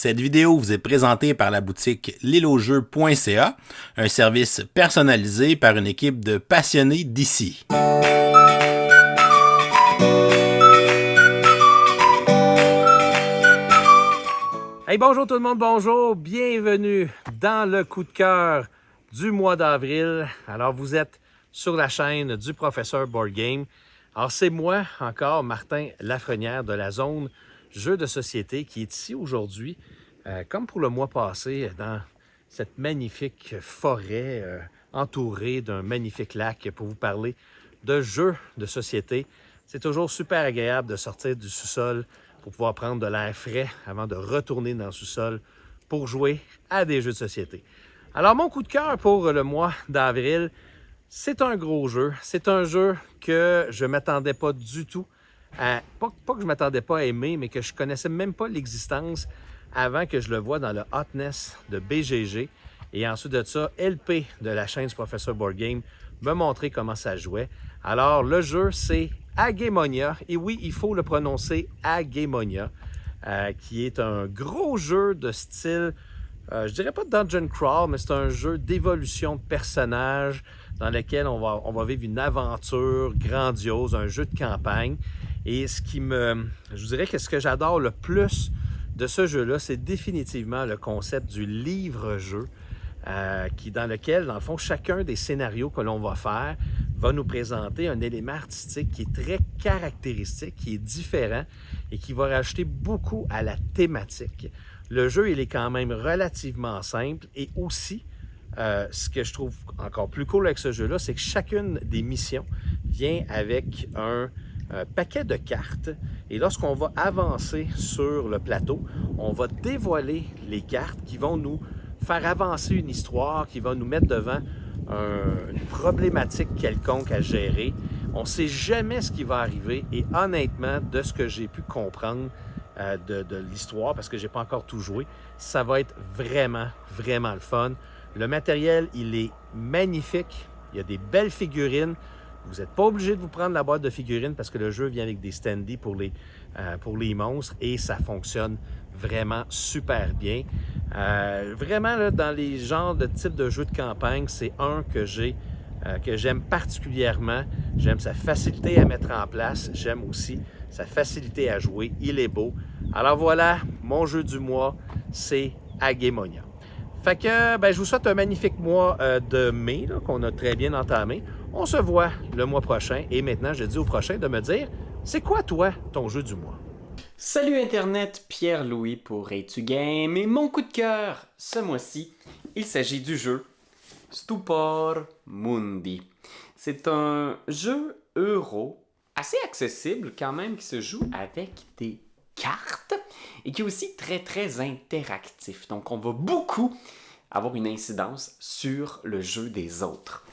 Cette vidéo vous est présentée par la boutique lilojeu.ca, un service personnalisé par une équipe de passionnés d'ici. Hey, bonjour tout le monde, bonjour, bienvenue dans le coup de cœur du mois d'avril. Alors vous êtes sur la chaîne du professeur Board Game. Alors c'est moi encore, Martin Lafrenière de la zone Jeux de société qui est ici aujourd'hui, comme pour le mois passé, dans cette magnifique forêt entourée d'un magnifique lac pour vous parler de jeux de société. C'est toujours super agréable de sortir du sous-sol pour pouvoir prendre de l'air frais avant de retourner dans le sous-sol pour jouer à des jeux de société. Alors, mon coup de cœur pour le mois d'avril, c'est un gros jeu. C'est un jeu que je ne m'attendais pas du tout à... Pas que je ne m'attendais pas à aimer, mais que je ne connaissais même pas l'existence avant que je le voie dans le Hotness de BGG. Et ensuite de ça, LP de la chaîne du professeur Board Game me montrer comment ça jouait. Alors, le jeu, c'est Agemonia. Et oui, il faut le prononcer Agemonia, qui est un gros jeu de style, je dirais pas Dungeon Crawl, mais c'est un jeu d'évolution de personnages dans lequel on va vivre une aventure grandiose, un jeu de campagne. Et je vous dirais que ce que j'adore le plus de ce jeu-là, c'est définitivement le concept du livre-jeu. Dans lequel, dans le fond, chacun des scénarios que l'on va faire va nous présenter un élément artistique qui est très caractéristique, qui est différent et qui va rajouter beaucoup à la thématique. Le jeu, il est quand même relativement simple et aussi, ce que je trouve encore plus cool avec ce jeu-là, c'est que chacune des missions vient avec un paquet de cartes et lorsqu'on va avancer sur le plateau, on va dévoiler les cartes qui vont nous faire avancer une histoire, qui va nous mettre devant une problématique quelconque à gérer. On ne sait jamais ce qui va arriver et honnêtement, de ce que j'ai pu comprendre de l'histoire, parce que je n'ai pas encore tout joué, ça va être vraiment, vraiment le fun. Le matériel, il est magnifique. Il y a des belles figurines. Vous n'êtes pas obligé de vous prendre la boîte de figurines parce que le jeu vient avec des standees pour les monstres et ça fonctionne vraiment super bien. Vraiment, là, dans les genres de type de jeux de campagne, c'est un que j'aime particulièrement. J'aime sa facilité à mettre en place. J'aime aussi sa facilité à jouer. Il est beau. Alors voilà, mon jeu du mois, c'est Agemonia. Fait que je vous souhaite un magnifique mois de mai, là, qu'on a très bien entamé. On se voit le mois prochain. Et maintenant, je dis au prochain de me dire, c'est quoi, toi, ton jeu du mois? Salut Internet, Pierre-Louis pour Es-tu Game et mon coup de cœur ce mois-ci, il s'agit du jeu Stupor Mundi. C'est un jeu euro assez accessible quand même qui se joue avec des cartes et qui est aussi très très interactif. Donc on va beaucoup avoir une incidence sur le jeu des autres.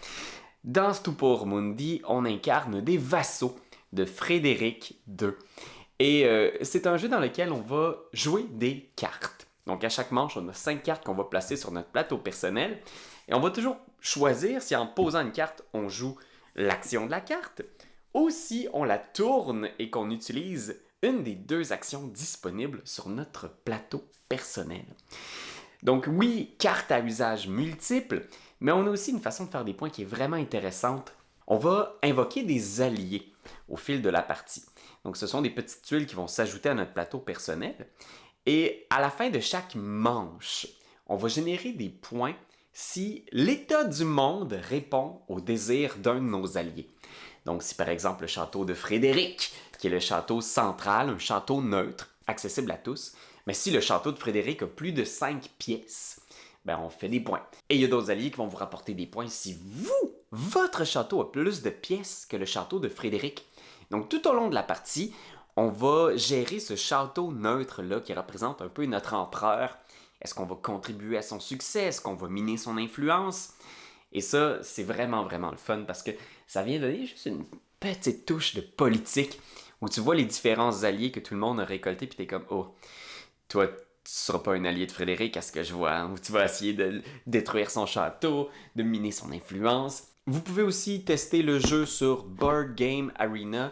Dans Stupor Mundi, on incarne des vassaux de Frédéric II. Et c'est un jeu dans lequel on va jouer des cartes. Donc à chaque manche, on a 5 cartes qu'on va placer sur notre plateau personnel. Et on va toujours choisir si en posant une carte, on joue l'action de la carte, ou si on la tourne et qu'on utilise une des 2 actions disponibles sur notre plateau personnel. Donc oui, carte à usage multiple, mais on a aussi une façon de faire des points qui est vraiment intéressante. On va invoquer des alliés au fil de la partie. Donc, ce sont des petites tuiles qui vont s'ajouter à notre plateau personnel. Et à la fin de chaque manche, on va générer des points si l'état du monde répond au désir d'un de nos alliés. Donc, si par exemple le château de Frédéric, qui est le château central, un château neutre, accessible à tous, mais si le château de Frédéric a plus de 5 pièces, on fait des points. Et il y a d'autres alliés qui vont vous rapporter des points si votre château a plus de pièces que le château de Frédéric. Donc, tout au long de la partie, on va gérer ce château neutre-là qui représente un peu notre empereur. Est-ce qu'on va contribuer à son succès? Est-ce qu'on va miner son influence? Et ça, c'est vraiment, vraiment le fun parce que ça vient donner juste une petite touche de politique où tu vois les différents alliés que tout le monde a récoltés puis t'es comme « Oh, toi, tu seras pas un allié de Frédéric à ce que je vois. Hein? » Où tu vas essayer de détruire son château, de miner son influence. Vous pouvez aussi tester le jeu sur Board Game Arena.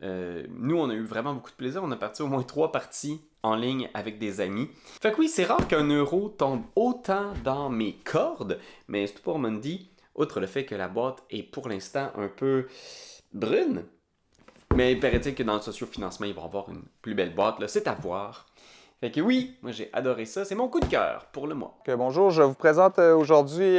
Nous, on a eu vraiment beaucoup de plaisir. On a parti au moins 3 parties en ligne avec des amis. Fait que oui, c'est rare qu'un euro tombe autant dans mes cordes, mais Stupor Mundi, outre le fait que la boîte est pour l'instant un peu brune, mais il paraît-il que dans le sociofinancement, ils vont avoir une plus belle boîte, là, c'est à voir. Fait que oui, moi j'ai adoré ça, c'est mon coup de cœur pour le mois. Bonjour, je vous présente aujourd'hui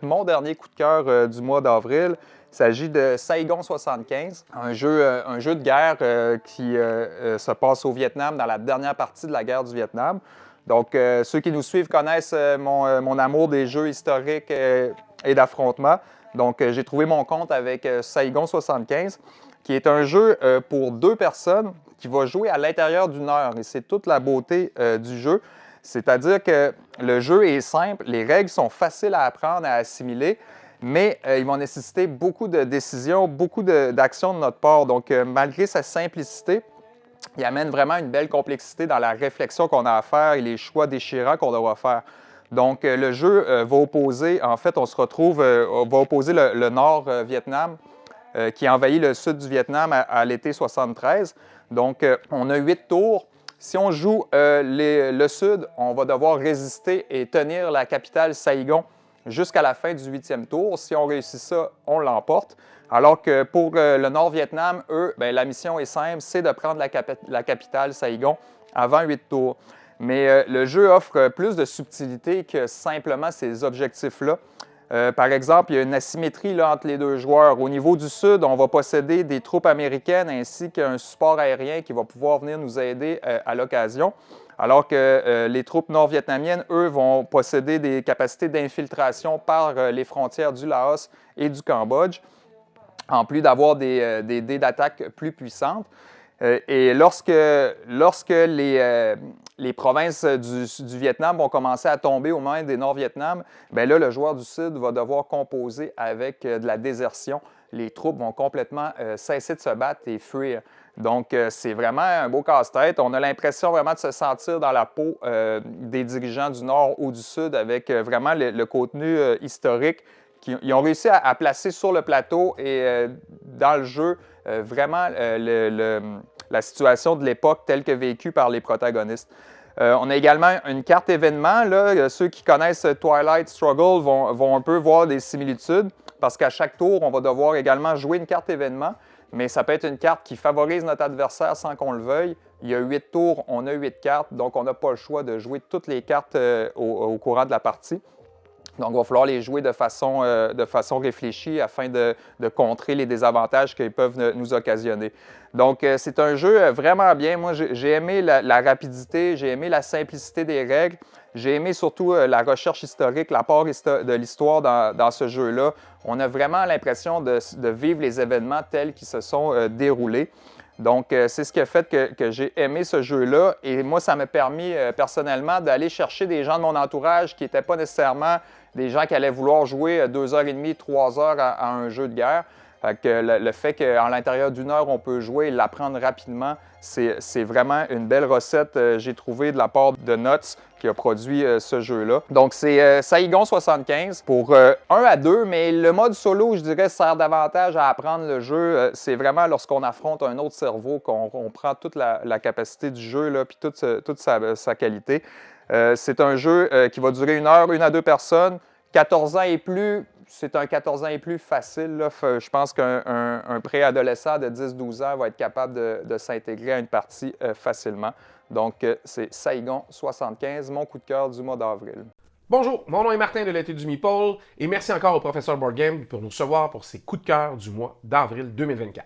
mon dernier coup de cœur du mois d'avril. Il s'agit de Saigon 75, un jeu de guerre qui se passe au Vietnam dans la dernière partie de la guerre du Vietnam. Donc, ceux qui nous suivent connaissent mon amour des jeux historiques et d'affrontement. Donc, j'ai trouvé mon compte avec Saigon 75, qui est un jeu pour 2 personnes qui va jouer à l'intérieur d'une heure. Et c'est toute la beauté du jeu. C'est-à-dire que le jeu est simple, les règles sont faciles à apprendre, à assimiler, mais ils vont nécessiter beaucoup de décisions, beaucoup d'actions de notre part. Donc, malgré sa simplicité, il amène vraiment une belle complexité dans la réflexion qu'on a à faire et les choix déchirants qu'on doit faire. Donc, le jeu va opposer, en fait, va opposer le Nord-Vietnam qui envahit le sud du Vietnam à l'été 73. Donc, on a 8 tours. Si on joue le sud, on va devoir résister et tenir la capitale Saigon jusqu'à la fin du 8e tour. Si on réussit ça, on l'emporte. Alors que pour le Nord-Vietnam, eux, la mission est simple, c'est de prendre la capitale Saigon avant 8 tours. Mais le jeu offre plus de subtilité que simplement ces objectifs-là. Par exemple, il y a une asymétrie là, entre les 2 joueurs. Au niveau du sud, on va posséder des troupes américaines ainsi qu'un support aérien qui va pouvoir venir nous aider à l'occasion. Alors que les troupes nord-vietnamiennes, eux, vont posséder des capacités d'infiltration par les frontières du Laos et du Cambodge, en plus d'avoir des dés d'attaque plus puissantes. Et lorsque les provinces du Vietnam vont commencer à tomber aux mains des Nord-Vietnam, bien là, le joueur du Sud va devoir composer avec de la désertion. Les troupes vont complètement cesser de se battre et fuir. Donc, c'est vraiment un beau casse-tête. On a l'impression vraiment de se sentir dans la peau des dirigeants du Nord ou du Sud avec vraiment le contenu historique qu'ils ont réussi à placer sur le plateau et dans le jeu vraiment la situation de l'époque telle que vécue par les protagonistes. On a également une carte événement. Là. Ceux qui connaissent Twilight Struggle vont un peu voir des similitudes parce qu'à chaque tour, on va devoir également jouer une carte événement, mais ça peut être une carte qui favorise notre adversaire sans qu'on le veuille. Il y a 8 tours, on a 8 cartes, donc on n'a pas le choix de jouer toutes les cartes au courant de la partie. Donc, il va falloir les jouer de façon réfléchie afin de contrer les désavantages qu'ils peuvent nous occasionner. Donc, c'est un jeu vraiment bien. Moi, j'ai aimé la rapidité, j'ai aimé la simplicité des règles, j'ai aimé surtout la recherche historique, l'apport de l'histoire dans ce jeu-là. On a vraiment l'impression de vivre les événements tels qu'ils se sont déroulés. Donc, c'est ce qui a fait que j'ai aimé ce jeu-là. Et moi, ça m'a permis personnellement d'aller chercher des gens de mon entourage qui n'étaient pas nécessairement des gens qui allaient vouloir jouer 2h30, 3 heures à un jeu de guerre. Le fait qu'en l'intérieur d'une heure, on peut jouer et l'apprendre rapidement, c'est vraiment une belle recette, j'ai trouvé, de la part de Nuts qui a produit ce jeu-là. Donc, c'est Saigon 75 pour 1 à 2, mais le mode solo, je dirais, sert davantage à apprendre le jeu. C'est vraiment lorsqu'on affronte un autre cerveau qu'on prend toute la capacité du jeu, là, puis toute sa qualité. C'est un jeu qui va durer 1 heure, 1 à 2 personnes. 14 ans et plus, c'est un 14 ans et plus facile. Là. Je pense qu'un préadolescent de 10-12 ans va être capable de s'intégrer à une partie facilement. Donc, c'est Saigon 75, mon coup de cœur du mois d'avril. Bonjour, mon nom est Martin de l'été du Meeple et merci encore au professeur Board Game pour nous recevoir pour ses coups de cœur du mois d'avril 2024.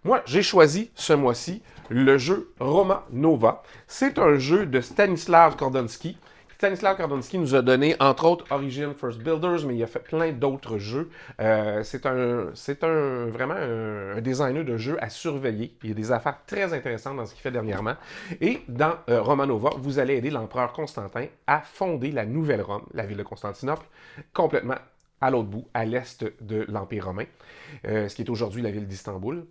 Moi, j'ai choisi ce mois-ci le jeu Roma Nova. C'est un jeu de Stanislav Kordonski. Stanislav Kordonski nous a donné, entre autres, Origin First Builders, mais il a fait plein d'autres jeux. C'est vraiment un designer de jeux à surveiller. Il y a des affaires très intéressantes dans ce qu'il fait dernièrement. Et dans Roma Nova, vous allez aider l'empereur Constantin à fonder la nouvelle Rome, la ville de Constantinople, complètement à l'autre bout, à l'est de l'Empire romain, ce qui est aujourd'hui la ville d'Istanbul.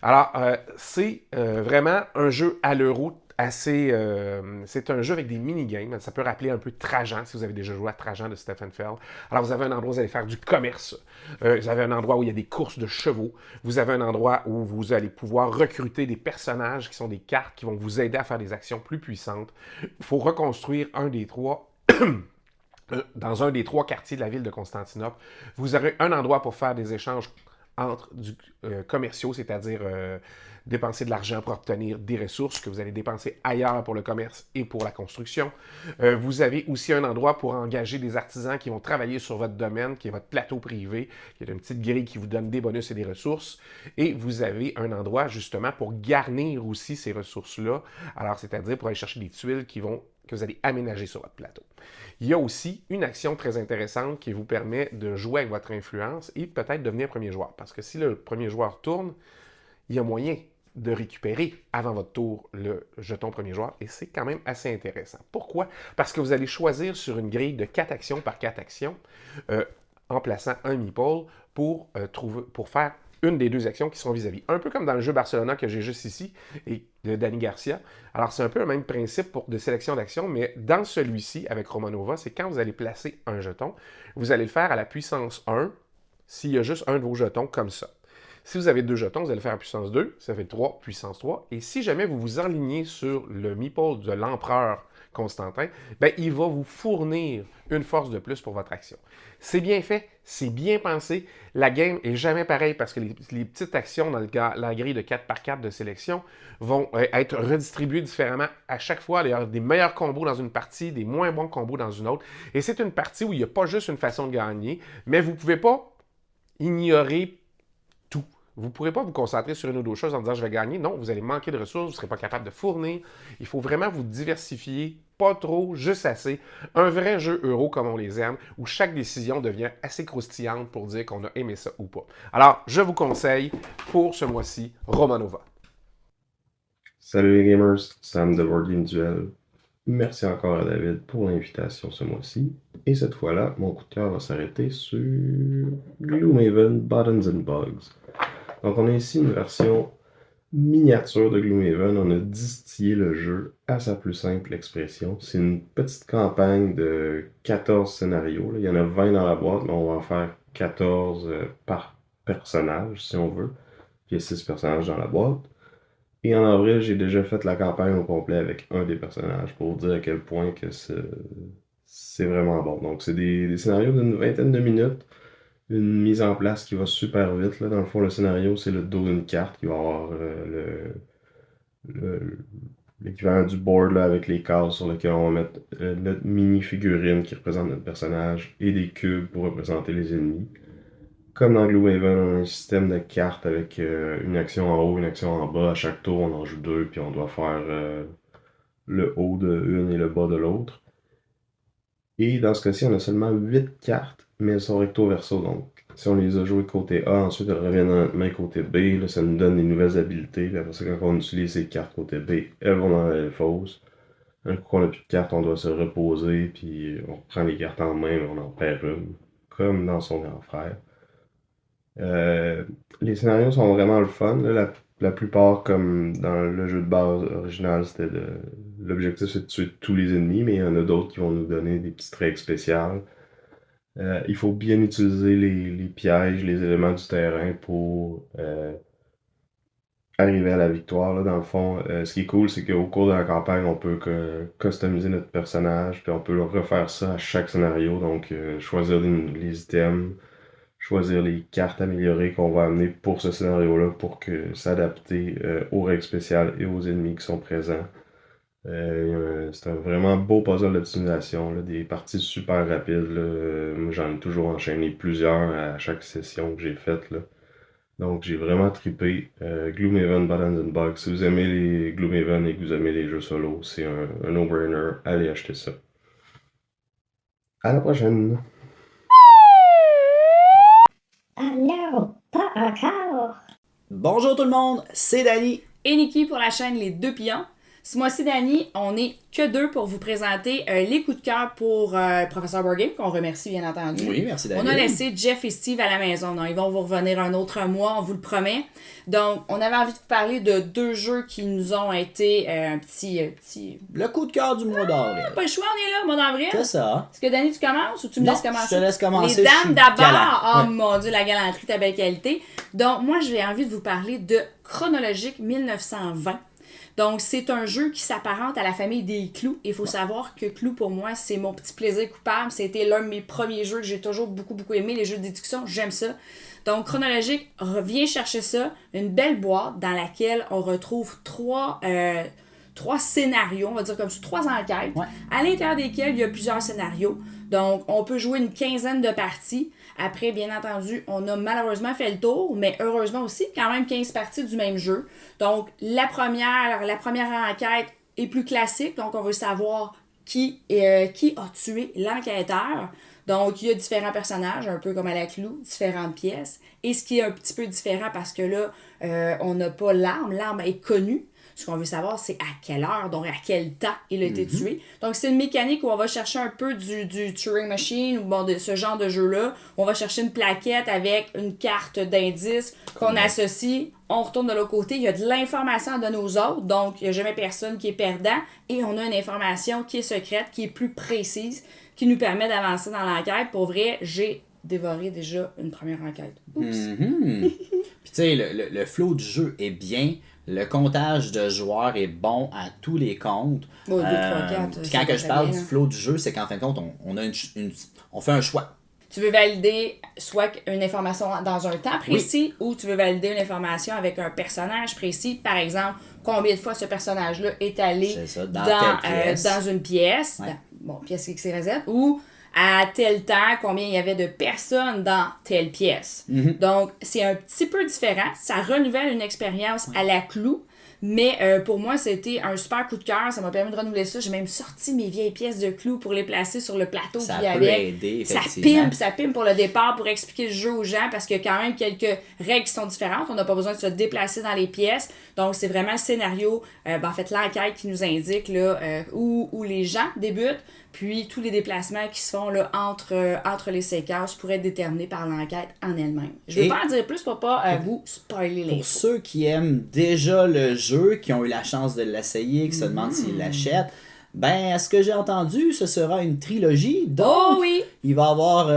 Alors, c'est vraiment un jeu à l'euro c'est un jeu avec des mini-games. Ça peut rappeler un peu Trajan, si vous avez déjà joué à Trajan de Stefan Feld. Alors, vous avez un endroit où vous allez faire du commerce. Vous avez un endroit où il y a des courses de chevaux. Vous avez un endroit où vous allez pouvoir recruter des personnages qui sont des cartes qui vont vous aider à faire des actions plus puissantes. Il faut reconstruire un des trois dans un des trois quartiers de la ville de Constantinople. Vous aurez un endroit pour faire des échanges entre commerciaux, c'est-à-dire dépenser de l'argent pour obtenir des ressources que vous allez dépenser ailleurs pour le commerce et pour la construction. Vous avez aussi un endroit pour engager des artisans qui vont travailler sur votre domaine, qui est votre plateau privé, qui est une petite grille qui vous donne des bonus et des ressources. Et vous avez un endroit justement pour garnir aussi ces ressources-là, alors c'est-à-dire pour aller chercher des tuiles que vous allez aménager sur votre plateau. Il y a aussi une action très intéressante qui vous permet de jouer avec votre influence et peut-être devenir premier joueur. Parce que si le premier joueur tourne, il y a moyen de récupérer avant votre tour le jeton premier joueur et c'est quand même assez intéressant. Pourquoi? Parce que vous allez choisir sur une grille de 4 actions par 4 actions en plaçant un meeple pour faire une des deux actions qui seront vis-à-vis. Un peu comme dans le jeu Barcelona que j'ai juste ici, et de Danny Garcia. Alors, c'est un peu le même principe de sélection d'actions, mais dans celui-ci, avec Romanova, c'est quand vous allez placer un jeton, vous allez le faire à la puissance 1, s'il y a juste un de vos jetons comme ça. Si vous avez 2 jetons, vous allez le faire à puissance 2, ça fait 3, puissance 3. Et si jamais vous vous enlignez sur le meeple de l'empereur Constantin, ben, il va vous fournir une force de plus pour votre action. C'est bien fait, c'est bien pensé. La game est jamais pareille parce que les petites actions dans la grille de 4x4 de sélection vont être redistribuées différemment à chaque fois. Il y a des meilleurs combos dans une partie, des moins bons combos dans une autre. Et c'est une partie où il n'y a pas juste une façon de gagner, mais vous ne pouvez pas ignorer tout. Vous ne pourrez pas vous concentrer sur une ou deux choses en disant « je vais gagner ». Non, vous allez manquer de ressources, vous ne serez pas capable de fournir. Il faut vraiment vous diversifier, pas trop, juste assez. Un vrai jeu euro comme on les aime, où chaque décision devient assez croustillante pour dire qu'on a aimé ça ou pas. Alors, je vous conseille pour ce mois-ci Romanova. Salut les gamers, Sam de Board Game Duel. Merci encore à David pour l'invitation ce mois-ci. Et cette fois-là, mon coup de cœur va s'arrêter sur Gloomhaven Buttons and Bugs. Donc on a ici une version miniature de Gloomhaven. On a distillé le jeu à sa plus simple expression. C'est une petite campagne de 14 scénarios. Il y en a 20 dans la boîte, mais on va en faire 14 par personnage si on veut. Il y a 6 personnages dans la boîte. Et en avril, j'ai déjà fait la campagne au complet avec un des personnages pour vous dire à quel point que c'est vraiment bon. Donc, c'est des scénarios d'une vingtaine de minutes, une mise en place qui va super vite. Là. Dans le fond, le scénario, c'est le dos d'une carte qui va avoir l'équivalent du board là, avec les cases sur lesquelles on va mettre notre mini-figurine qui représente notre personnage et des cubes pour représenter les ennemis. Comme dans Gloomhaven, on a un système de cartes avec une action en haut, une action en bas. À chaque tour, on en joue 2, puis on doit faire le haut de une et le bas de l'autre. Et dans ce cas-ci, on a seulement 8 cartes, mais elles sont recto-verso. Donc, si on les a jouées côté A, ensuite elles reviennent dans notre main côté B. Là, ça nous donne des nouvelles habiletés. Puis après ça, quand on utilise ces cartes côté B, elles vont dans la fosse. Un coup qu'on n'a plus de cartes, on doit se reposer, puis on reprend les cartes en main, mais on en perd une, comme dans son grand frère. Les scénarios sont vraiment le fun. Là, la plupart, comme dans le jeu de base original, l'objectif c'est de tuer tous les ennemis, mais il y en a d'autres qui vont nous donner des petites règles spéciales. Il faut bien utiliser les pièges, les éléments du terrain pour arriver à la victoire. Là, dans le fond, ce qui est cool, c'est qu'au cours de la campagne, on peut customiser notre personnage, puis on peut refaire ça à chaque scénario. Donc, choisir les items, choisir les cartes améliorées qu'on va amener pour ce scénario-là pour s'adapter aux règles spéciales et aux ennemis qui sont présents. C'est un vraiment beau puzzle d'optimisation, des parties super rapides. Moi, j'en ai toujours enchaîné plusieurs à chaque session que j'ai faite. Donc j'ai vraiment trippé. Gloomhaven Buttons and Bugs. Si vous aimez les Gloomhaven et que vous aimez les jeux solo, c'est un no-brainer. Allez acheter ça. À la prochaine! Non, pas encore. Bonjour tout le monde, c'est Danny. Et Nikki pour la chaîne Les Deux Pions. Ce mois-ci, Dani, on n'est que deux pour vous présenter les coups de cœur pour Professeur Board Game, qu'on remercie bien entendu. Oui, merci David. On a laissé Jeff et Steve à la maison. Donc, ils vont vous revenir un autre mois, on vous le promet. Donc, on avait envie de vous parler de deux jeux qui nous ont été un petit... Le coup de cœur du mois d'avril. Pas le choix, on est là, mois d'avril. C'est ça. Est-ce que Dani, tu commences ou tu me Non, laisses commencer? je te laisse commencer. Les je suis dames d'abord. galant. Oh Ouais. mon Dieu, la galanterie, ta belle qualité. Donc, moi, j'ai envie de vous parler de Chronologique 1920. Donc, c'est un jeu qui s'apparente à la famille des Clous. Il faut savoir que Clous, pour moi, c'est mon petit plaisir coupable. C'était l'un de mes premiers jeux que j'ai toujours beaucoup aimé. Les jeux de déduction, j'aime ça. Donc, Chronologique revient chercher ça. Une belle boîte dans laquelle on retrouve trois scénarios, on va dire comme ça, 3 enquêtes, à l'intérieur desquelles il y a plusieurs scénarios. Donc, on peut jouer une quinzaine de parties. Après, bien entendu, on a malheureusement fait le tour, mais heureusement aussi, quand même 15 parties du même jeu. Donc, la première enquête est plus classique. Donc, on veut savoir qui a tué l'enquêteur. Donc, il y a différents personnages, un peu comme à la Clou, différentes pièces. Et ce qui est un petit peu différent, parce que là, on n'a pas l'arme. L'arme est connue. Ce qu'on veut savoir, c'est à quelle heure, donc à quel temps il a été tué. Donc, c'est une mécanique où on va chercher un peu du Turing Machine, ou bon, de ce genre de jeu-là. On va chercher une plaquette avec une carte d'indice qu'on associe. On retourne de l'autre côté. Il y a de l'information à donner aux autres. Donc, il n'y a jamais personne qui est perdant. Et on a une information qui est secrète, qui est plus précise, qui nous permet d'avancer dans l'enquête. Pour vrai, j'ai dévoré déjà une première enquête. Oups! Puis tu sais, le flow du jeu est bien. Le comptage de joueurs est bon à tous les comptes. Bon, 2, 3, 4. Puis quand que je parle du flow du jeu, c'est qu'en fin de compte, on fait un choix. Tu veux valider soit une information dans un temps précis ou tu veux valider une information avec un personnage précis. Par exemple, combien de fois ce personnage-là est allé dans une pièce. Ouais. Pièce XYZ. Ou à tel temps, combien il y avait de personnes dans telle pièce. Donc, c'est un petit peu différent. Ça renouvelle une expérience à la Clou. Mais pour moi, c'était un super coup de cœur. Ça m'a permis de renouveler ça. J'ai même sorti mes vieilles pièces de Clou pour les placer sur le plateau. Ça puis peut aider, effectivement. Ça pimpe pour le départ, pour expliquer le jeu aux gens, parce qu'il y a quand même quelques règles qui sont différentes. On n'a pas besoin de se déplacer dans les pièces. Donc, c'est vraiment le scénario, en fait, l'enquête qui nous indique là, où les gens débutent. Puis, tous les déplacements qui se font là, entre les séquences pourraient être déterminés par l'enquête en elle-même. Je ne veux pas en dire plus pour pas vous spoiler les Pour ceux qui aiment déjà le jeu, qui ont eu la chance de l'essayer, qui se demandent s'ils l'achètent, ben, à ce que j'ai entendu, ce sera une trilogie. Donc, il va y avoir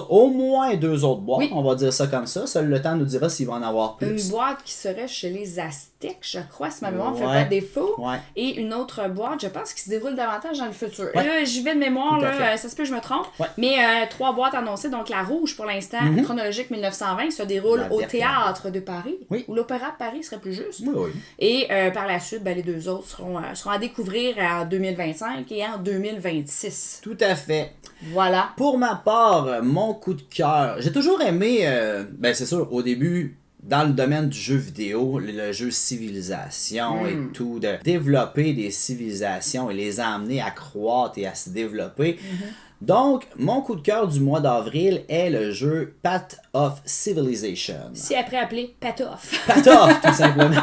au moins 2 autres boîtes, on va dire ça comme ça. Seul le temps nous dira s'il va en avoir plus. Une boîte qui serait chez les Aztèques, je crois, si ma mémoire ne fait pas défaut. Et une autre boîte, je pense, qui se déroule davantage dans le futur. Là, j'y vais de mémoire, là, ça se peut que je me trompe. Mais 3 boîtes annoncées. Donc, la rouge, pour l'instant, Chronologique 1920, se déroule au Théâtre de Paris. Ou l'Opéra de Paris serait plus juste. Et par la suite, les 2 autres seront à découvrir en 2025 et en 2026. Tout à fait. Voilà. Pour ma part, mon coup de cœur, j'ai toujours aimé, c'est sûr, au début, dans le domaine du jeu vidéo, le jeu civilisation et tout, de développer des civilisations et les amener à croître et à se développer. Donc, mon coup de cœur du mois d'avril est le jeu Path of Civilization. Si après appelé Path of. Path of, tout simplement.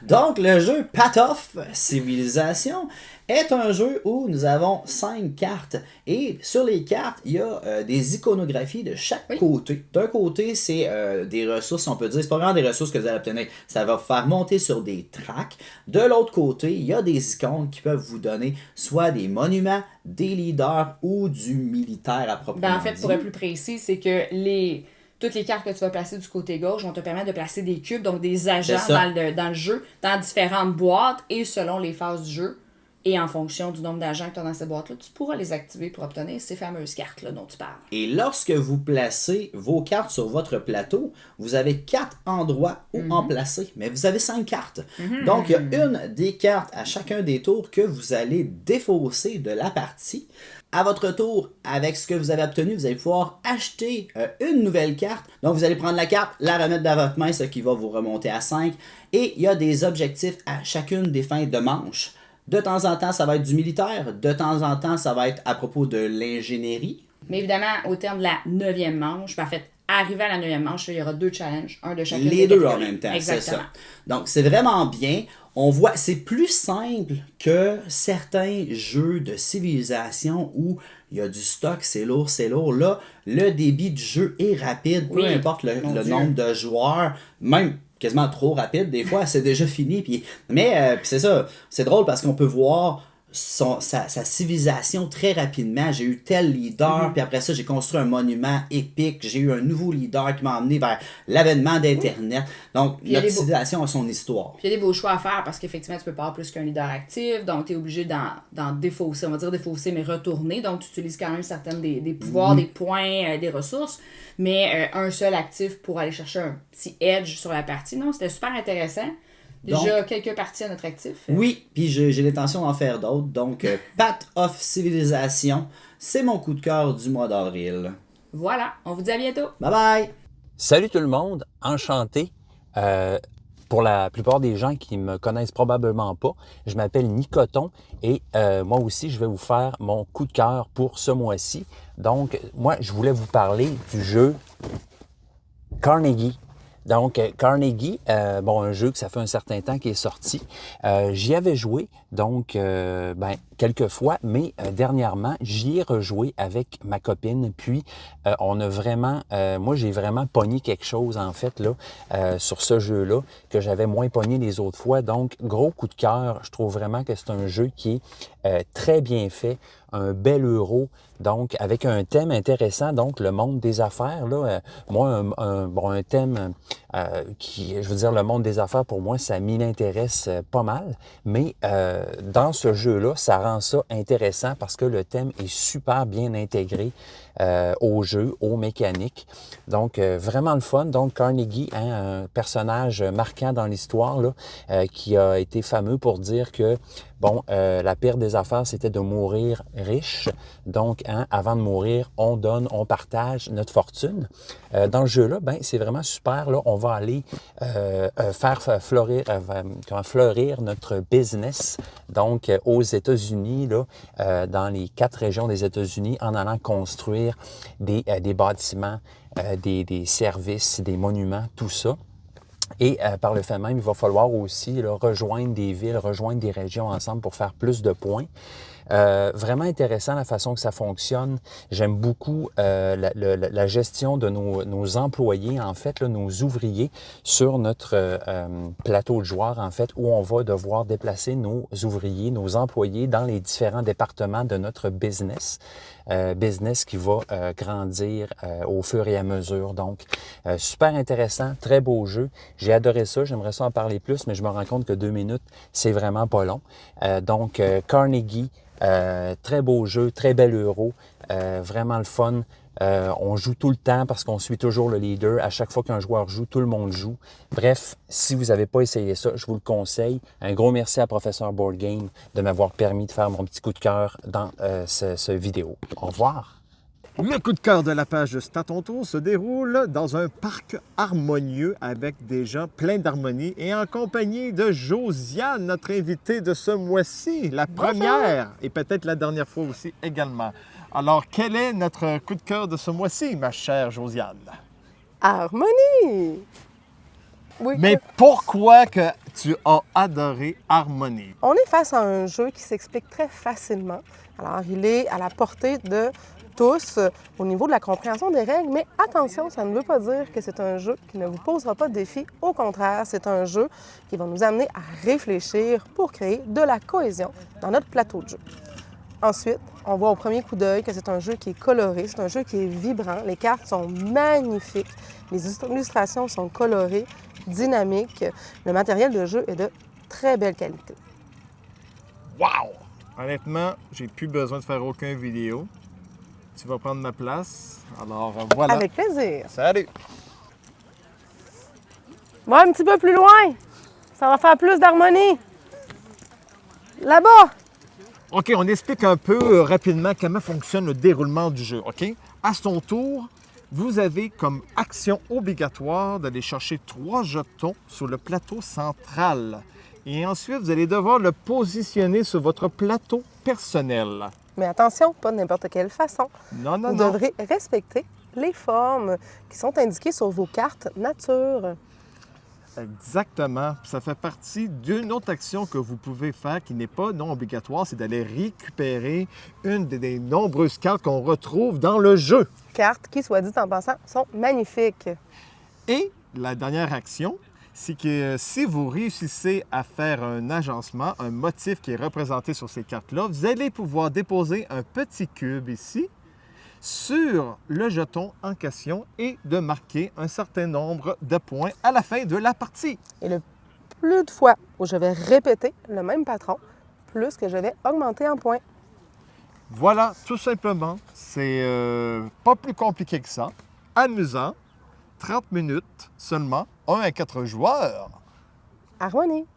Donc, le jeu Path of Civilization est un jeu où nous avons 5 cartes et sur les cartes, il y a des iconographies de chaque côté. D'un côté, c'est des ressources, on peut dire, c'est pas vraiment des ressources que vous allez obtenir, ça va vous faire monter sur des tracks. De l'autre côté, il y a des icônes qui peuvent vous donner soit des monuments, des leaders ou du militaire à proprement en fait, pour être plus précis, c'est que toutes les cartes que tu vas placer du côté gauche vont te permettre de placer des cubes, donc des agents dans le jeu, dans différentes boîtes et selon les phases du jeu. Et en fonction du nombre d'agents que tu as dans cette boîte-là, tu pourras les activer pour obtenir ces fameuses cartes-là dont tu parles. Et lorsque vous placez vos cartes sur votre plateau, vous avez 4 endroits où en placer, mais vous avez 5 cartes. Donc, il y a une des cartes à chacun des tours que vous allez défausser de la partie. À votre tour, avec ce que vous avez obtenu, vous allez pouvoir acheter une nouvelle carte. Donc, vous allez prendre la carte, la remettre dans votre main, ce qui va vous remonter à 5. Et il y a des objectifs à chacune des fins de manche. De temps en temps, ça va être du militaire. De temps en temps, ça va être à propos de l'ingénierie. Mais évidemment, au terme de la 9e manche, en fait, arrivé à la 9e manche, il y aura 2 challenges, un de chaque. Les deux en même temps, c'est ça. Donc, c'est vraiment bien. On voit, c'est plus simple que certains jeux de civilisation où il y a du stock, c'est lourd, c'est lourd. Là, le débit du jeu est rapide, peu Oui, importe le mon Dieu. nombre de joueurs, même quasiment trop rapide, des fois, c'est déjà fini. Mais c'est ça, c'est drôle parce qu'on peut voir sa civilisation très rapidement. J'ai eu tel leader, puis après ça, j'ai construit un monument épique. J'ai eu un nouveau leader qui m'a emmené vers l'avènement d'Internet. Donc, il y a notre des beaux- civilisation a son histoire. Puis il y a des beaux choix à faire parce qu'effectivement, tu peux pas avoir plus qu'un leader actif. Donc, tu es obligé d'en défausser. On va dire défausser, mais retourner. Donc, tu utilises quand même certaines des pouvoirs, des points, des ressources. Mais un seul actif pour aller chercher un petit edge sur la partie. Non, c'était super intéressant. Déjà quelques parties à notre actif. Oui, puis j'ai l'intention d'en faire d'autres. Donc, Path of Civilization, c'est mon coup de cœur du mois d'avril. Voilà, on vous dit à bientôt. Bye bye! Salut tout le monde, enchanté. Pour la plupart des gens qui me connaissent probablement pas, je m'appelle Nicoton et moi aussi, je vais vous faire mon coup de cœur pour ce mois-ci. Donc, moi, je voulais vous parler du jeu Carnegie. Donc, Carnegie, un jeu que ça fait un certain temps qui est sorti. J'y avais joué, donc, quelques fois, mais dernièrement, j'y ai rejoué avec ma copine. Puis, on a vraiment, moi, j'ai vraiment pogné quelque chose, en fait, là, sur ce jeu-là, que j'avais moins pogné les autres fois. Donc, gros coup de cœur. Je trouve vraiment que c'est un jeu qui est très bien fait, un bel euro, donc avec un thème intéressant, donc le monde des affaires. Là, moi, un thème je veux dire, le monde des affaires, pour moi, ça m'y intéresse pas mal, mais dans ce jeu-là, ça rend ça intéressant parce que le thème est super bien intégré au jeu, aux mécaniques. Donc, vraiment le fun. Donc, Carnegie, un personnage marquant dans l'histoire, là, qui a été fameux pour dire que, la pire des affaires, c'était de mourir riche. Donc, avant de mourir, on donne, on partage notre fortune. Dans le jeu-là, c'est vraiment super. Là, on va aller faire fleurir notre business, donc aux États-Unis, là, dans les 4 régions des États-Unis, en allant construire des bâtiments, des services, des monuments, tout ça. Et par le fait même, il va falloir aussi là, rejoindre des villes, rejoindre des régions ensemble pour faire plus de points. Vraiment intéressant la façon que ça fonctionne. J'aime beaucoup la gestion de nos employés, en fait, là, nos ouvriers sur notre plateau de joueurs, en fait, où on va devoir déplacer nos ouvriers, nos employés dans les différents départements de notre business. Business qui va grandir au fur et à mesure. Donc, super intéressant, très beau jeu. J'ai adoré ça, j'aimerais ça en parler plus, mais je me rends compte que 2 minutes, c'est vraiment pas long. Donc, Carnegie, très beau jeu, très bel euro, vraiment le fun. On joue tout le temps parce qu'on suit toujours le leader. À chaque fois qu'un joueur joue, tout le monde joue. Bref, si vous n'avez pas essayé ça, je vous le conseille. Un gros merci à Professeur Board Game de m'avoir permis de faire mon petit coup de cœur dans ce vidéo. Au revoir! Le coup de cœur de la page C'est à ton tour se déroule dans un parc harmonieux avec des gens pleins d'harmonie et en compagnie de Josiane, notre invitée de ce mois-ci, la première et peut-être la dernière fois aussi également. Alors, quel est notre coup de cœur de ce mois-ci, ma chère Josiane? Harmonie! Oui. Mais pourquoi que tu as adoré Harmonie? On est face à un jeu qui s'explique très facilement. Alors, il est à la portée de tous au niveau de la compréhension des règles, mais attention, ça ne veut pas dire que c'est un jeu qui ne vous posera pas de défi. Au contraire, c'est un jeu qui va nous amener à réfléchir pour créer de la cohésion dans notre plateau de jeu. Ensuite, on voit au premier coup d'œil que c'est un jeu qui est coloré, c'est un jeu qui est vibrant, les cartes sont magnifiques, les illustrations sont colorées, dynamiques, le matériel de jeu est de très belle qualité. Wow! Honnêtement, j'ai plus besoin de faire aucune vidéo. Tu vas prendre ma place. Alors, voilà. Avec plaisir. Salut! Va un petit peu plus loin. Ça va faire plus d'harmonie. Là-bas. OK, on explique un peu rapidement comment fonctionne le déroulement du jeu, OK? À son tour, vous avez comme action obligatoire d'aller chercher 3 jetons sur le plateau central. Et ensuite, vous allez devoir le positionner sur votre plateau personnel. Mais attention, pas de n'importe quelle façon. Non. Vous devrez respecter les formes qui sont indiquées sur vos cartes nature. Exactement. Ça fait partie d'une autre action que vous pouvez faire qui n'est pas non obligatoire, c'est d'aller récupérer une des nombreuses cartes qu'on retrouve dans le jeu. Cartes qui, soit dit en passant, sont magnifiques. Et la dernière action, c'est que si vous réussissez à faire un agencement, un motif qui est représenté sur ces cartes-là, vous allez pouvoir déposer un petit cube ici sur le jeton en question et de marquer un certain nombre de points à la fin de la partie. Et le plus de fois où je vais répéter le même patron, plus que je vais augmenter en points. Voilà, tout simplement. C'est pas plus compliqué que ça. Amusant. 30 minutes seulement. 1 à 4 joueurs. Harmonie.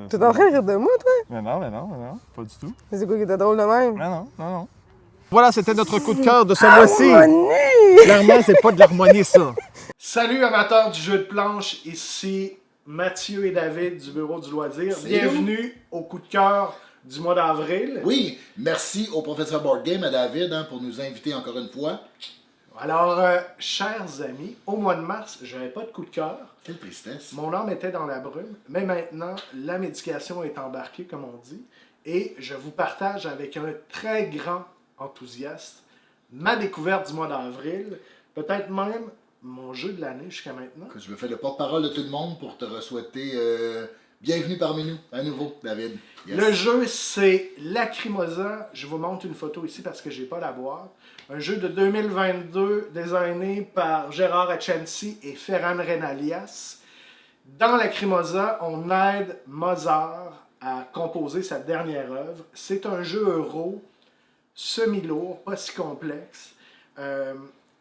Tu es en train de rire de moi, toi? Mais non, pas du tout. Mais c'est quoi qui était drôle de même? Non. Voilà, c'était notre coup de cœur de ce mois-ci. Harmonie! Clairement, c'est pas de l'harmonie, ça. Salut amateurs du jeu de planche, ici Mathieu et David du Bureau du Loisir. Bienvenue au coup de cœur du mois d'avril. Oui, merci au professeur Board Game, à David, pour nous inviter encore une fois. Alors, chers amis, au mois de mars, je n'avais pas de coup de cœur. Quelle tristesse. Mon âme était dans la brume, mais maintenant, la médication est embarquée, comme on dit, et je vous partage avec un très grand enthousiasme ma découverte du mois d'avril, peut-être même mon jeu de l'année jusqu'à maintenant. Je me fais le porte-parole de tout le monde pour te souhaiter bienvenue parmi nous, à nouveau, David. Yes. Le jeu, c'est Lacrimosa. Je vous montre une photo ici parce que je n'ai pas la boîte. Un jeu de 2022 designé par Gérard Achensi et Ferran Renalias. Dans Lacrimosa, on aide Mozart à composer sa dernière œuvre. C'est un jeu euro, semi-lourd, pas si complexe.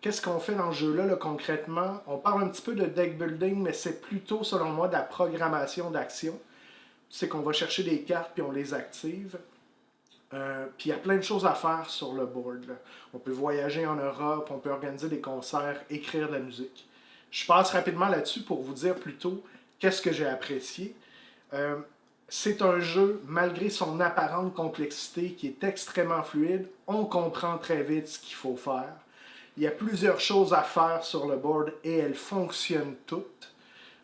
Qu'est-ce qu'on fait dans ce jeu-là, là, concrètement? On parle un petit peu de deck building, mais c'est plutôt, selon moi, de la programmation d'action. C'est qu'on va chercher des cartes puis on les active. Puis il y a plein de choses à faire sur le board, là. On peut voyager en Europe, on peut organiser des concerts, écrire de la musique. Je passe rapidement là-dessus pour vous dire plutôt qu'est-ce que j'ai apprécié. C'est un jeu, malgré son apparente complexité, qui est extrêmement fluide. On comprend très vite ce qu'il faut faire. Il y a plusieurs choses à faire sur le board et elles fonctionnent toutes.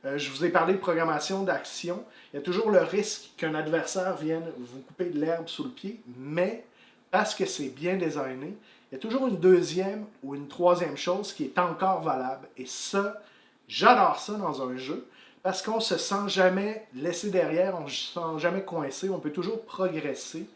Je vous ai parlé de programmation d'action. Il y a toujours le risque qu'un adversaire vienne vous couper de l'herbe sous le pied, mais parce que c'est bien designé, il y a toujours une deuxième ou une troisième chose qui est encore valable. Et ça, j'adore ça dans un jeu, parce qu'on ne se sent jamais laissé derrière, on ne se sent jamais coincé, on peut toujours progresser.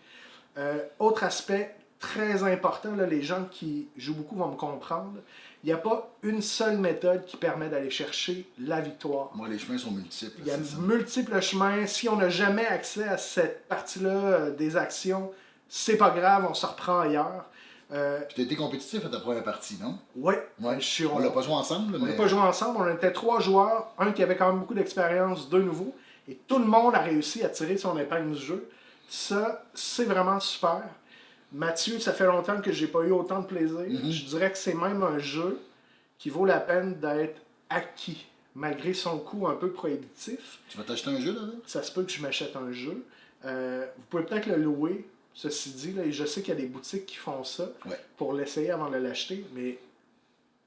Autre aspect très important, là, les gens qui jouent beaucoup vont me comprendre, il n'y a pas une seule méthode qui permet d'aller chercher la victoire. Moi, les chemins sont multiples. Il y a multiples chemins. Si on n'a jamais accès à cette partie-là des actions, c'est pas grave, on se reprend ailleurs. Puis tu as été compétitif à ta première partie, non? Oui. Ouais. On l'a pas joué ensemble. On n'a pas joué ensemble. On était 3 joueurs, un qui avait quand même beaucoup d'expérience, 2 nouveaux. Et tout le monde a réussi à tirer son épingle du jeu. Ça, c'est vraiment super. Mathieu, ça fait longtemps que j'ai pas eu autant de plaisir. Je dirais que c'est même un jeu qui vaut la peine d'être acquis, malgré son coût un peu prohibitif. Tu vas t'acheter un jeu, David? Ça se peut que je m'achète un jeu. Vous pouvez peut-être le louer, ceci dit. Là, et je sais qu'il y a des boutiques qui font ça pour l'essayer avant de l'acheter, mais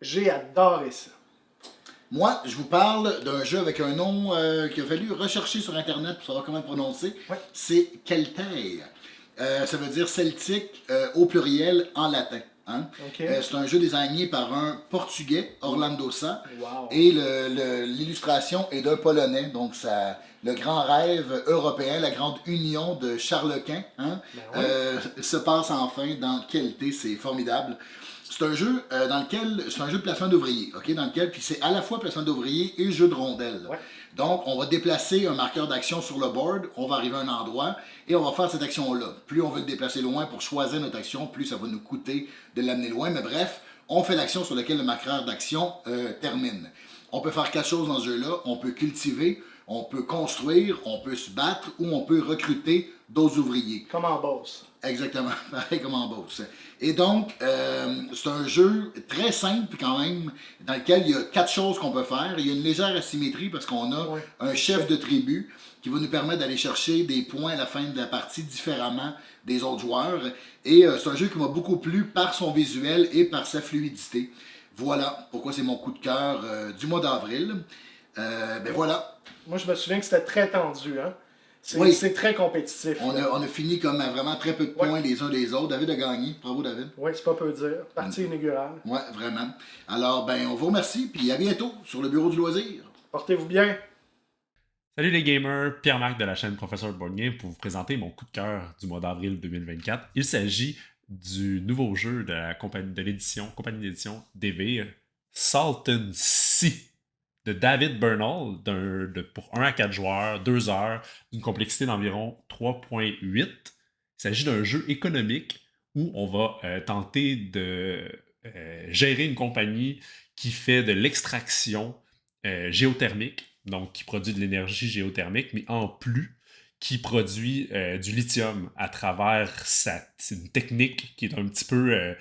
j'ai adoré ça. Moi, je vous parle d'un jeu avec un nom qu'il a fallu rechercher sur Internet pour savoir comment le prononcer. C'est Celtaire. Ça veut dire celtique au pluriel en latin. Hein? C'est un jeu désigné par un Portugais, Orlando Sá, et l'illustration est d'un Polonais. Donc, le grand rêve européen, la grande union de Charles Quint, se passe enfin dans Qualité. C'est formidable. C'est un jeu c'est un jeu de placement d'ouvriers, dans lequel puis c'est à la fois placement d'ouvriers et jeu de rondelles. Donc, on va déplacer un marqueur d'action sur le board, on va arriver à un endroit et on va faire cette action-là. Plus on veut le déplacer loin pour choisir notre action, plus ça va nous coûter de l'amener loin. Mais bref, on fait l'action sur laquelle le marqueur d'action termine. On peut faire 4 choses dans ce jeu-là. On peut cultiver, on peut construire, on peut se battre ou on peut recruter d'autres ouvriers. Comme en boss. Exactement, pareil comme en boss. Et donc, c'est un jeu très simple quand même, dans lequel il y a 4 choses qu'on peut faire. Il y a une légère asymétrie parce qu'on a un chef de tribu qui va nous permettre d'aller chercher des points à la fin de la partie différemment des autres joueurs. Et c'est un jeu qui m'a beaucoup plu par son visuel et par sa fluidité. Voilà pourquoi c'est mon coup de cœur du mois d'avril. Ben voilà. Moi, je me souviens que c'était très tendu, hein? Oui. C'est très compétitif. On a fini comme à vraiment très peu de points les uns des autres. David a gagné. Bravo, David. Oui, c'est pas peu dire. Partie inaugurale. Oui, vraiment. Alors, ben, on vous remercie, puis à bientôt sur le bureau du loisir. Portez-vous bien. Salut les gamers, Pierre-Marc de la chaîne Professeur Board Game pour vous présenter mon coup de cœur du mois d'avril 2024. Il s'agit du nouveau jeu de la compagnie d'édition Devir, Salton Sea, de David Bernal, pour 1 à 4 joueurs, 2 heures, d'une complexité d'environ 3.8. Il s'agit d'un jeu économique où on va tenter de gérer une compagnie qui fait de l'extraction géothermique, donc qui produit de l'énergie géothermique, mais en plus, qui produit du lithium à travers c'est une technique qui est un petit peu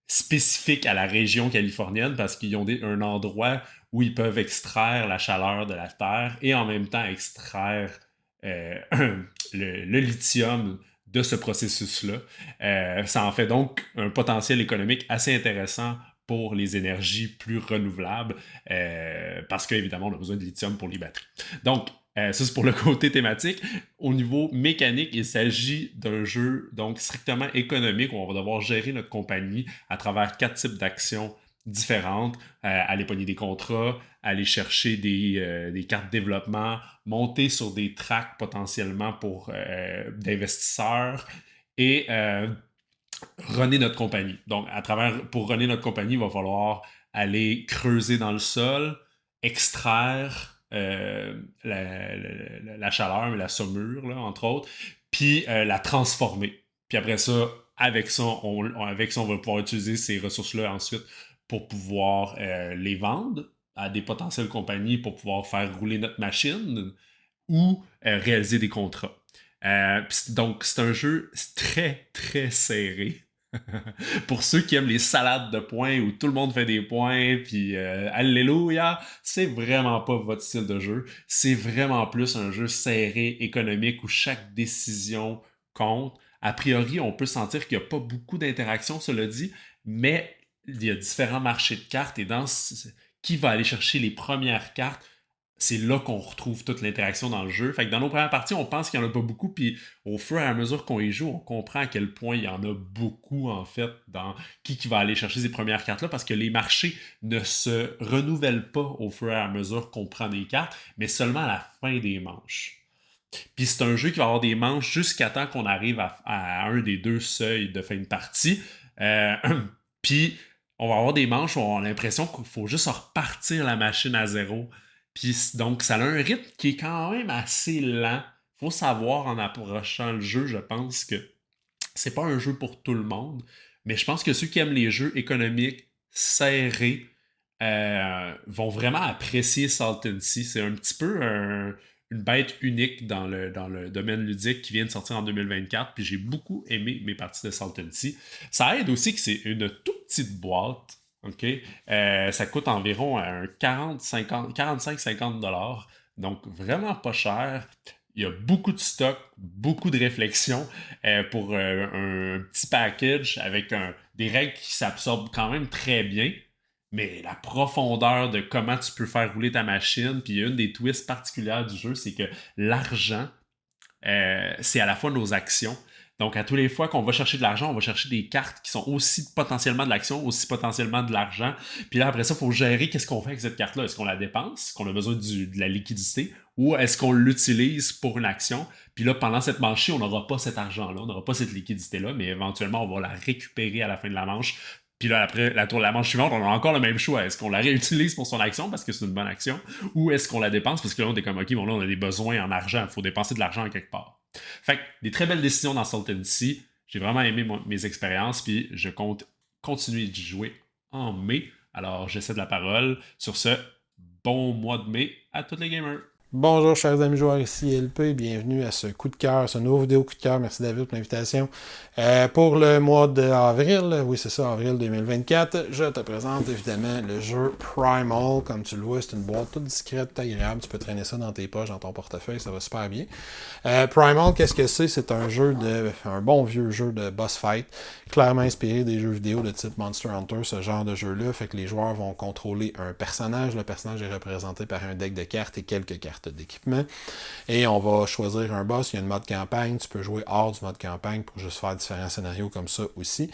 spécifique à la région californienne parce qu'ils ont un endroit où ils peuvent extraire la chaleur de la terre et en même temps extraire le lithium de ce processus-là. Ça en fait donc un potentiel économique assez intéressant pour les énergies plus renouvelables parce qu'évidemment, on a besoin de lithium pour les batteries. Donc, ça, c'est pour le côté thématique. Au niveau mécanique, il s'agit d'un jeu donc strictement économique où on va devoir gérer notre compagnie à travers 4 types d'actions différentes, aller pogner des contrats, aller chercher des cartes développement, monter sur des tracks potentiellement pour d'investisseurs et runner notre compagnie. Donc, pour runner notre compagnie, il va falloir aller creuser dans le sol, extraire la chaleur, la saumure, là, entre autres, puis la transformer. Puis après ça, avec ça, on va pouvoir utiliser ces ressources-là ensuite pour pouvoir les vendre à des potentielles compagnies pour pouvoir faire rouler notre machine ou réaliser des contrats. Donc, c'est un jeu très, très serré. Pour ceux qui aiment les salades de points où tout le monde fait des points, puis alléluia, c'est vraiment pas votre style de jeu. C'est vraiment plus un jeu serré, économique, où chaque décision compte. A priori, on peut sentir qu'il n'y a pas beaucoup d'interaction, cela dit, mais il y a différents marchés de cartes et qui va aller chercher les premières cartes, c'est là qu'on retrouve toute l'interaction dans le jeu. Fait que dans nos premières parties, on pense qu'il n'y en a pas beaucoup, puis au fur et à mesure qu'on y joue, on comprend à quel point il y en a beaucoup, en fait, dans qui va aller chercher ces premières cartes-là, parce que les marchés ne se renouvellent pas au fur et à mesure qu'on prend des cartes, mais seulement à la fin des manches. Puis c'est un jeu qui va avoir des manches jusqu'à temps qu'on arrive à un des 2 seuils de fin de partie. Puis on va avoir des manches où on a l'impression qu'il faut juste repartir la machine à zéro. Puis donc, ça a un rythme qui est quand même assez lent. Il faut savoir en approchant le jeu, je pense que c'est pas un jeu pour tout le monde, mais je pense que ceux qui aiment les jeux économiques serrés vont vraiment apprécier Salton Sea. C'est un petit peu une bête unique dans le domaine ludique qui vient de sortir en 2024, puis j'ai beaucoup aimé mes parties de Salton Sea. Ça aide aussi que c'est une toute petite boîte. OK? Ça coûte environ 45-50$. Donc, vraiment pas cher. Il y a beaucoup de stock, beaucoup de réflexion pour un petit package avec des règles qui s'absorbent quand même très bien. Mais la profondeur de comment tu peux faire rouler ta machine, puis une des twists particulières du jeu, c'est que l'argent, c'est à la fois nos actions. Donc, à tous les fois qu'on va chercher de l'argent, on va chercher des cartes qui sont aussi potentiellement de l'action, aussi potentiellement de l'argent. Puis là, après ça, il faut gérer qu'est-ce qu'on fait avec cette carte-là. Est-ce qu'on la dépense? Est-ce qu'on a besoin de la liquidité? Ou est-ce qu'on l'utilise pour une action? Puis là, pendant cette manche-ci, on n'aura pas cet argent-là, on n'aura pas cette liquidité-là, mais éventuellement, on va la récupérer à la fin de la manche. Puis là, après la manche suivante, on a encore le même choix. Est-ce qu'on la réutilise pour son action parce que c'est une bonne action? Ou est-ce qu'on la dépense parce que là, on est comme, OK, bon là, on a des besoins en argent. Il faut dépenser de l'argent quelque part. Fait que des très belles décisions dans Salton Sea. J'ai vraiment aimé mes expériences, puis je compte continuer d'y jouer en mai. Alors, j'essaie de la parole. Sur ce, bon mois de mai à tous les gamers. Bonjour chers amis joueurs, ici LP, bienvenue à ce coup de cœur, ce nouveau vidéo coup de cœur, merci David pour l'invitation. Pour le mois d'avril, oui c'est ça, avril 2024, je te présente évidemment le jeu Primal, comme tu le vois, c'est une boîte toute discrète, agréable, tu peux traîner ça dans tes poches, dans ton portefeuille, ça va super bien. Primal, qu'est-ce que c'est? C'est un bon vieux jeu de boss fight, clairement inspiré des jeux vidéo de type Monster Hunter, ce genre de jeu-là, fait que les joueurs vont contrôler un personnage, le personnage est représenté par un deck de cartes et quelques cartes d'équipement. Et on va choisir un boss, il y a une mode campagne, tu peux jouer hors du mode campagne pour juste faire différents scénarios comme ça aussi.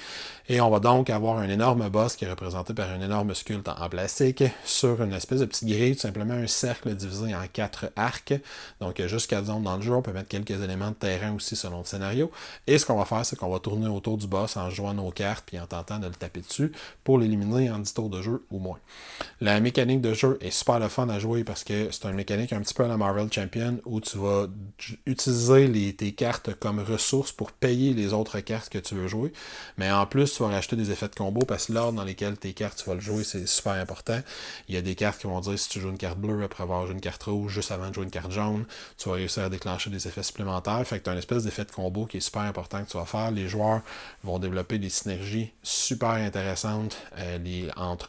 Et on va donc avoir un énorme boss qui est représenté par un énorme sculpte en plastique sur une espèce de petite grille, tout simplement un cercle divisé en 4 arcs. Donc il y a juste 4 zones dans le jeu, on peut mettre quelques éléments de terrain aussi selon le scénario. Et ce qu'on va faire, c'est qu'on va tourner autour du boss en jouant nos cartes puis en tentant de le taper dessus pour l'éliminer en 10 tours de jeu ou moins. La mécanique de jeu est super le fun à jouer parce que c'est une mécanique un petit peu à la Marvel Champion où tu vas utiliser tes cartes comme ressources pour payer les autres cartes que tu veux jouer. Mais en plus, tu vas racheter des effets de combo parce que l'ordre dans lesquels tes cartes tu vas le jouer, c'est super important. Il y a des cartes qui vont dire si tu joues une carte bleue après avoir joué une carte rouge juste avant de jouer une carte jaune, tu vas réussir à déclencher des effets supplémentaires. Fait que tu as une espèce d'effet de combo qui est super important que tu vas faire. Les joueurs vont développer des synergies super intéressantes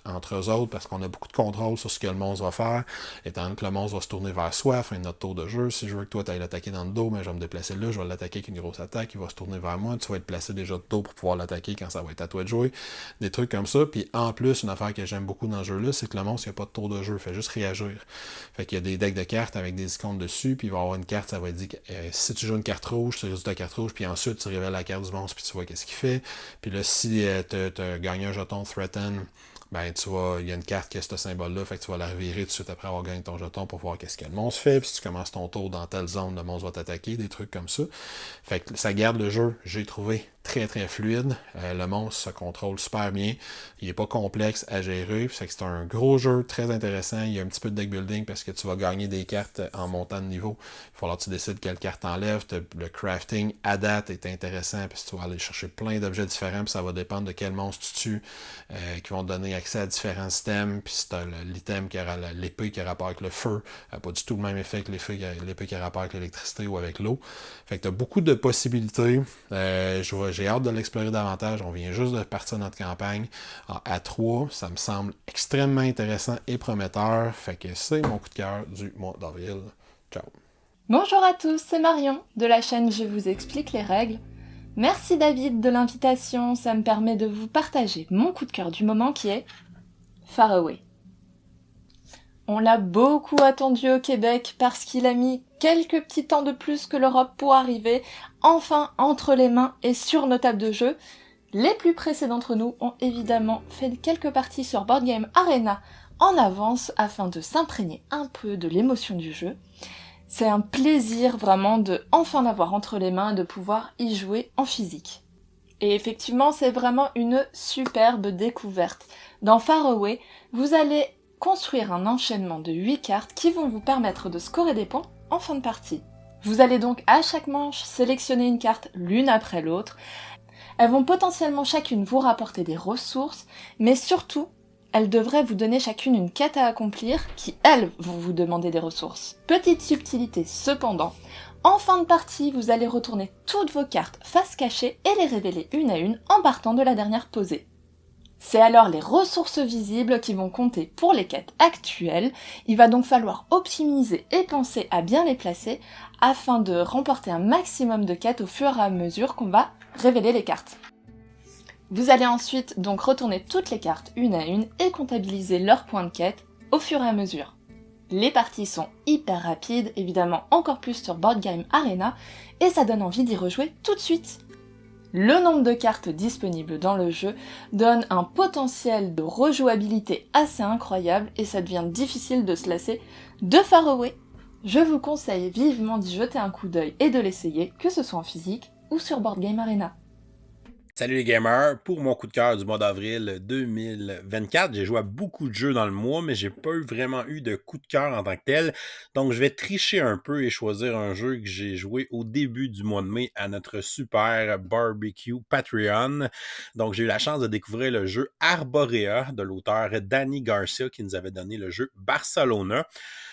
entre eux autres parce qu'on a beaucoup de contrôle sur ce que le monstre va faire, étant donné que le monstre va se tourner vers soi à la fin de notre tour de jeu. Si je veux que toi tu ailles l'attaquer dans le dos, mais je vais me déplacer là, je vais l'attaquer avec une grosse attaque, il va se tourner vers moi, tu vas être placé déjà de dos pour pouvoir l'attaquer quand ça va être à toi de jouer. Des trucs comme ça. Puis en plus, une affaire que j'aime beaucoup dans ce jeu-là, c'est que le monstre, il n'y a pas de tour de jeu, il fait juste réagir. Fait qu'il y a des decks de cartes avec des icônes dessus, puis il va y avoir une carte, ça va dire que si tu joues une carte rouge, tu résumes ta carte rouge, puis ensuite tu révèles la carte du monstre, puis tu vois qu'est-ce qu'il fait. Puis là, si tu as gagné un jeton Threaten, ben tu vois, il y a une carte qui a ce symbole-là, fait que tu vas la revirer tout de suite après avoir gagné ton jeton pour voir qu'est-ce que le monstre fait, puis si tu commences ton tour dans telle zone, le monstre va t'attaquer, des trucs comme ça. Fait que ça garde le jeu, j'ai trouvé très très fluide. Le monstre se contrôle super bien. Il n'est pas complexe à gérer. C'est un gros jeu très intéressant. Il y a un petit peu de deck building parce que tu vas gagner des cartes en montant de niveau. Il va falloir que tu décides quelle carte t'enlèves. Le crafting à date est intéressant parce que tu vas aller chercher plein d'objets différents. Puis ça va dépendre de quel monstre tu tues qui vont te donner accès à différents items. Puis si tu as l'item qui aura l'épée qui a rapport avec le feu, pas du tout le même effet que l'épée qui a rapport avec l'électricité ou avec l'eau. Fait que tu as beaucoup de possibilités. J'ai hâte de l'explorer davantage. On vient juste de partir notre campagne à 3. Ça me semble extrêmement intéressant et prometteur. Fait que c'est mon coup de cœur du mois d'avril. Ciao. Bonjour à tous, c'est Marion de la chaîne Je vous explique les règles. Merci David de l'invitation, ça me permet de vous partager mon coup de cœur du moment qui est Far Away. On l'a beaucoup attendu au Québec parce qu'il a mis quelques petits temps de plus que l'Europe pour arriver enfin entre les mains et sur nos tables de jeu. Les plus pressés d'entre nous ont évidemment fait quelques parties sur Board Game Arena en avance afin de s'imprégner un peu de l'émotion du jeu. C'est un plaisir vraiment de enfin l'avoir entre les mains et de pouvoir y jouer en physique. Et effectivement, c'est vraiment une superbe découverte. Dans Far Away, vous allez construire un enchaînement de 8 cartes qui vont vous permettre de scorer des points en fin de partie. Vous allez donc à chaque manche sélectionner une carte l'une après l'autre. Elles vont potentiellement chacune vous rapporter des ressources, mais surtout, elles devraient vous donner chacune une quête à accomplir qui, elles, vont vous demander des ressources. Petite subtilité cependant, en fin de partie, vous allez retourner toutes vos cartes face cachée et les révéler une à une en partant de la dernière posée. C'est alors les ressources visibles qui vont compter pour les quêtes actuelles. Il va donc falloir optimiser et penser à bien les placer afin de remporter un maximum de quêtes au fur et à mesure qu'on va révéler les cartes. Vous allez ensuite donc retourner toutes les cartes une à une et comptabiliser leurs points de quête au fur et à mesure. Les parties sont hyper rapides, évidemment encore plus sur Board Game Arena, et ça donne envie d'y rejouer tout de suite. Le nombre de cartes disponibles dans le jeu donne un potentiel de rejouabilité assez incroyable et ça devient difficile de se lasser de Far Away. Je vous conseille vivement d'y jeter un coup d'œil et de l'essayer, que ce soit en physique ou sur Board Game Arena. Salut les gamers, pour mon coup de cœur du mois d'avril 2024, j'ai joué à beaucoup de jeux dans le mois, mais j'ai pas vraiment eu de coup de cœur en tant que tel, donc je vais tricher un peu et choisir un jeu que j'ai joué au début du mois de mai à notre super barbecue Patreon. Donc j'ai eu la chance de découvrir le jeu Arborea de l'auteur Danny Garcia qui nous avait donné le jeu Barcelona.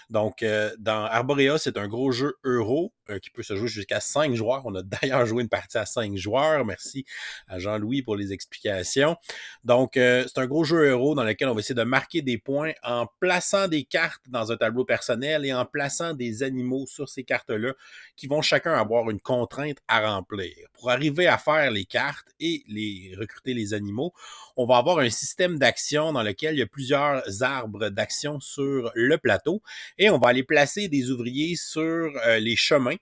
Donc, dans Arborea, c'est un gros jeu euro qui peut se jouer jusqu'à 5 joueurs. On a d'ailleurs joué une partie à 5 joueurs. Merci à Jean-Louis pour les explications. Donc, c'est un gros jeu euro dans lequel on va essayer de marquer des points en plaçant des cartes dans un tableau personnel et en plaçant des animaux sur ces cartes-là qui vont chacun avoir une contrainte à remplir. Pour arriver à faire les cartes et recruter les animaux, on va avoir un système d'action dans lequel il y a plusieurs arbres d'action sur le plateau et on va aller placer des ouvriers sur les chemins.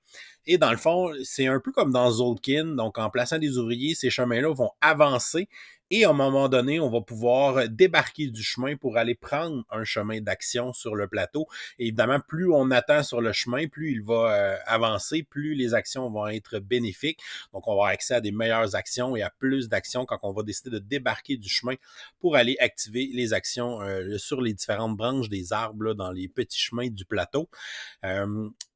Et dans le fond, c'est un peu comme dans Zolkin. Donc, en plaçant des ouvriers, ces chemins-là vont avancer et à un moment donné, on va pouvoir débarquer du chemin pour aller prendre un chemin d'action sur le plateau. Et évidemment, plus on attend sur le chemin, plus il va avancer, plus les actions vont être bénéfiques. Donc, on va avoir accès à des meilleures actions et à plus d'actions quand on va décider de débarquer du chemin pour aller activer les actions sur les différentes branches des arbres là, dans les petits chemins du plateau.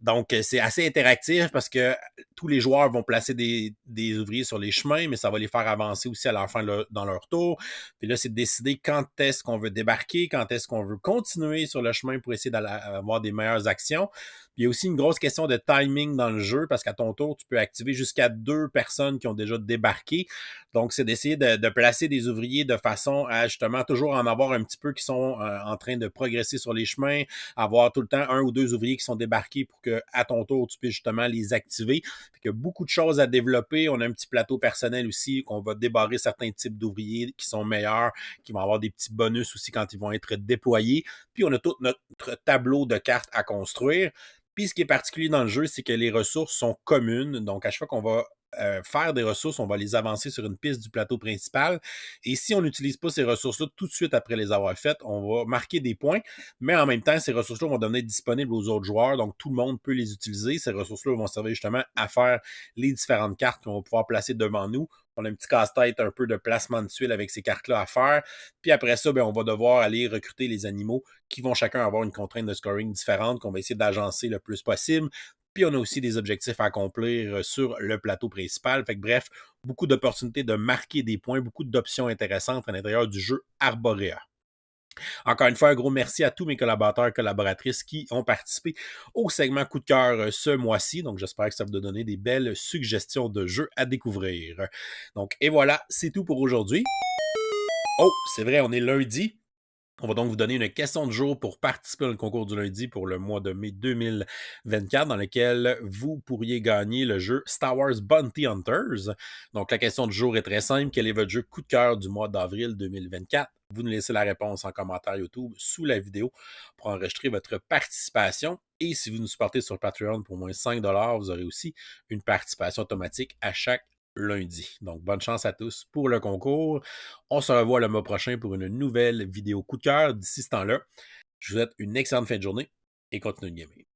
Donc, c'est assez interactif parce que tous les joueurs vont placer des ouvriers sur les chemins, mais ça va les faire avancer aussi à leur fin dans leur tour. Puis là, c'est de décider quand est-ce qu'on veut débarquer, quand est-ce qu'on veut continuer sur le chemin pour essayer d'avoir des meilleures actions. Puis il y a aussi une grosse question de timing dans le jeu parce qu'à ton tour, tu peux activer jusqu'à 2 personnes qui ont déjà débarqué. Donc, c'est d'essayer de placer des ouvriers de façon à justement toujours en avoir un petit peu qui sont en train de progresser sur les chemins, avoir tout le temps 1 ou 2 ouvriers qui sont débarqués pour que à ton tour, tu puisses justement les activer. Fait qu'il y a beaucoup de choses à développer. On a un petit plateau personnel aussi qu'on va débarrer certains types d'ouvriers qui sont meilleurs, qui vont avoir des petits bonus aussi quand ils vont être déployés. Puis, on a tout notre tableau de cartes à construire. Puis, ce qui est particulier dans le jeu, c'est que les ressources sont communes. Donc, à chaque fois qu'on va faire des ressources, on va les avancer sur une piste du plateau principal. Et si on n'utilise pas ces ressources-là tout de suite après les avoir faites, on va marquer des points. Mais en même temps, ces ressources-là vont devenir disponibles aux autres joueurs. Donc, tout le monde peut les utiliser. Ces ressources-là vont servir justement à faire les différentes cartes qu'on va pouvoir placer devant nous. On a un petit casse-tête un peu de placement de tuiles avec ces cartes-là à faire. Puis après ça, on va devoir aller recruter les animaux qui vont chacun avoir une contrainte de scoring différente qu'on va essayer d'agencer le plus possible. Puis on a aussi des objectifs à accomplir sur le plateau principal. Fait que bref, beaucoup d'opportunités de marquer des points, beaucoup d'options intéressantes à l'intérieur du jeu Arborea. Encore une fois, un gros merci à tous mes collaborateurs et collaboratrices qui ont participé au segment coup de cœur ce mois-ci. Donc, j'espère que ça vous a donné des belles suggestions de jeux à découvrir. Donc, et voilà, c'est tout pour aujourd'hui. Oh, c'est vrai, on est lundi. On va donc vous donner une question de jour pour participer au concours du lundi pour le mois de mai 2024 dans lequel vous pourriez gagner le jeu Star Wars Bounty Hunters. Donc, la question du jour est très simple. Quel est votre jeu coup de cœur du mois d'avril 2024? Vous nous laissez la réponse en commentaire YouTube sous la vidéo pour enregistrer votre participation. Et si vous nous supportez sur Patreon pour moins 5 $, vous aurez aussi une participation automatique à chaque lundi. Donc, bonne chance à tous pour le concours. On se revoit le mois prochain pour une nouvelle vidéo coup de cœur. D'ici ce temps-là, je vous souhaite une excellente fin de journée et continuez de gamer.